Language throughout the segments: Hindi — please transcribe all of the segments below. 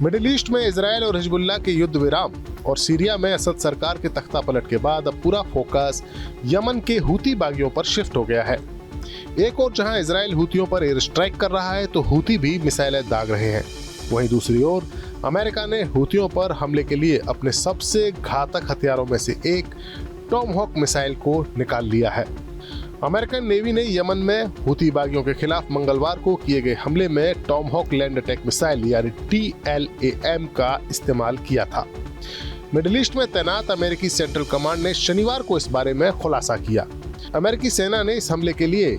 मिडिल ईस्ट में इजराइल और हिजबुल्लाह के युद्ध विराम और सीरिया में असद सरकार के तख्ता पलट के बाद अब पूरा फोकस यमन के हूती बागियों पर शिफ्ट हो गया है। एक और जहां इजराइल हूतियों पर एयर स्ट्राइक कर रहा है तो हूती भी मिसाइलें दाग रहे हैं। वहीं दूसरी ओर अमेरिका ने हूतियों पर हमले के लिए अपने सबसे घातक हथियारों में से एक टॉमहॉक मिसाइल को निकाल लिया है। अमेरिकन नेवी ने यमन में हूती बागियों के खिलाफ मंगलवार को किए गए हमले में टॉमहॉक लैंड अटैक मिसाइल यानी TLAM का इस्तेमाल किया था। मिडिल ईस्ट में तैनात अमेरिकी सेंट्रल कमांड ने शनिवार को इस बारे में खुलासा किया। अमेरिकी सेना ने इस हमले के लिए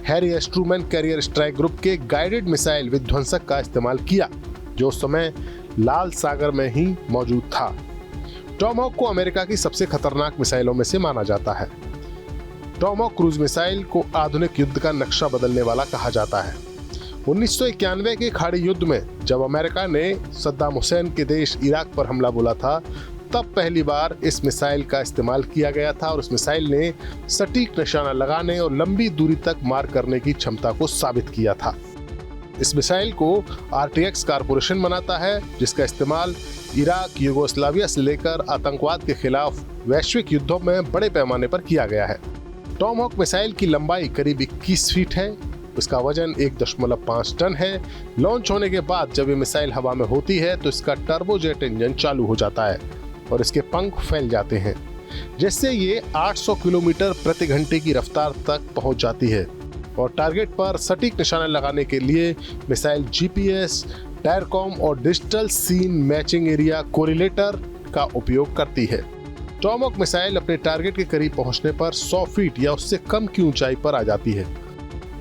Harry S Trueman carrier strike group के गाइडेड मिसाइल विध्वंसक का इस्तेमाल किया, जो उस समय लाल सागर में ही मौजूद था। टॉमहॉक को अमेरिका की सबसे खतरनाक मिसाइलों में से माना जाता है। टॉमहॉक क्रूज मिसाइल को आधुनिक युद्ध का नक्शा बदलने वाला कहा जाता है। 1991 के खाड़ी युद्ध में जब अमेरिका ने सद्दाम हुसैन के देश इराक पर हमला बोला था, तब पहली बार इस मिसाइल का इस्तेमाल किया गया था और उस मिसाइल ने सटीक निशाना लगाने और लंबी दूरी तक मार करने की क्षमता को साबित किया था। इस मिसाइल को RTX कारपोरेशन बनाता है, जिसका इस्तेमाल इराक, यूगोस्लाविया से लेकर आतंकवाद के खिलाफ वैश्विक युद्धों में बड़े पैमाने पर किया गया है। टॉमहॉक मिसाइल की लंबाई करीब 21 फीट है। इसका वजन 1.5 टन है। लॉन्च होने के बाद जब ये मिसाइल हवा में होती है तो इसका टर्बोजेट इंजन चालू हो जाता है और इसके पंख फैल जाते हैं, जिससे ये 800 किलोमीटर प्रति घंटे की रफ्तार तक पहुंच जाती है और टारगेट पर सटीक निशाना लगाने के लिए मिसाइल GPS, टायरकॉम और डिजिटल सीन मैचिंग एरिया कोरिलेटर का उपयोग करती है। टॉमहॉक मिसाइल अपने टारगेट के करीब पहुंचने पर 100 फीट या उससे कम की ऊंचाई पर आ जाती है।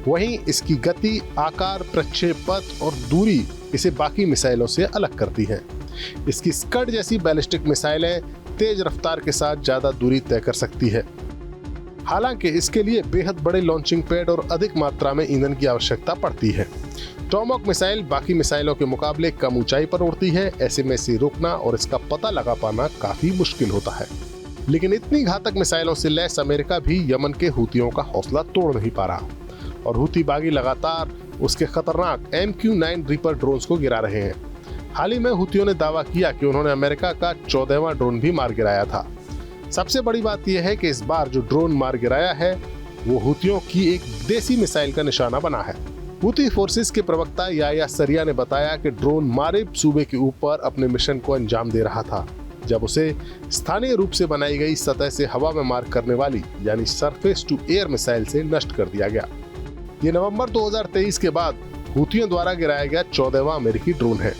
वहीं इसकी गति, आकार, प्रक्षेप पथ और दूरी इसे बाकी मिसाइलों से अलग करती है। इसकी स्कड जैसी बैलिस्टिक मिसाइलें तेज रफ्तार के साथ ज्यादा दूरी तय कर सकती है। हालांकि इसके लिए बेहद बड़े लॉन्चिंग पैड और अधिक मात्रा में ईंधन की आवश्यकता पड़ती है। टॉमहॉक मिसाइल बाकी मिसाइलों के मुकाबले कम ऊंचाई पर उड़ती है। ऐसे में इसे रोकना और इसका पता लगा पाना काफी मुश्किल होता है। लेकिन इतनी घातक मिसाइलों से लैस अमेरिका भी यमन के हूतियों का हौसला तोड़ नहीं पा रहा और हूती बागी लगातार उसके खतरनाक MQ-9 रीपर ड्रोन्स को गिरा रहे हैं। हाल ही में हूतियों ने दावा किया कि उन्होंने अमेरिका का 14वां ड्रोन भी मार गिराया था। सबसे बड़ी बात यह है कि इस बार जो ड्रोन मार गिराया है वो हूतियों की एक देसी मिसाइल का निशाना बना है। हूती फोर्सेस के प्रवक्ता याह्या सरिया ने बताया कि ड्रोन मारिब सूबे के ऊपर अपने मिशन को अंजाम दे रहा था, जब उसे स्थानीय रूप से बनाई गई सतह से हवा में मार करने वाली यानी सरफेस टू एयर मिसाइल से नष्ट कर दिया गया। ये नवंबर 2023 के बाद हूतियों द्वारा गिराया गया 14वां अमेरिकी ड्रोन है।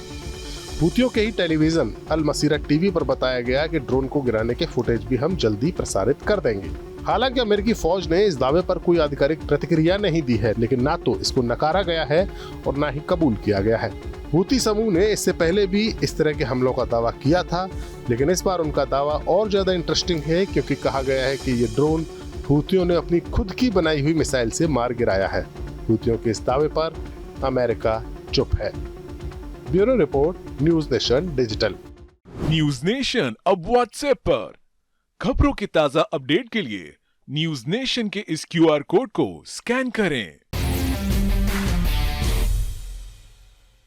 हूतियों के ही टेलीविजन अल मसीरा टीवी पर बताया गया कि ड्रोन को गिराने के फुटेज भी हम जल्दी प्रसारित कर देंगे। हालांकि अमेरिकी फौज ने इस दावे पर कोई आधिकारिक प्रतिक्रिया नहीं दी है, लेकिन ना तो इसको नकारा गया है और ना ही कबूल किया गया है। हूती समूह ने इससे पहले भी इस तरह के हमलों का दावा किया था, लेकिन इस बार उनका दावा और ज्यादा इंटरेस्टिंग है क्योंकि कहा गया है कि ये ड्रोन हूतियों ने अपनी खुद की बनाई हुई मिसाइल से मार गिराया है। हूतियों के इस दावे पर अमेरिका चुप है। Bureau report, news nation digital. News nation अब व्हाट्सएप पर खबरों की ताजा अपडेट के लिए न्यूज नेशन के इस QR कोड को स्कैन करें।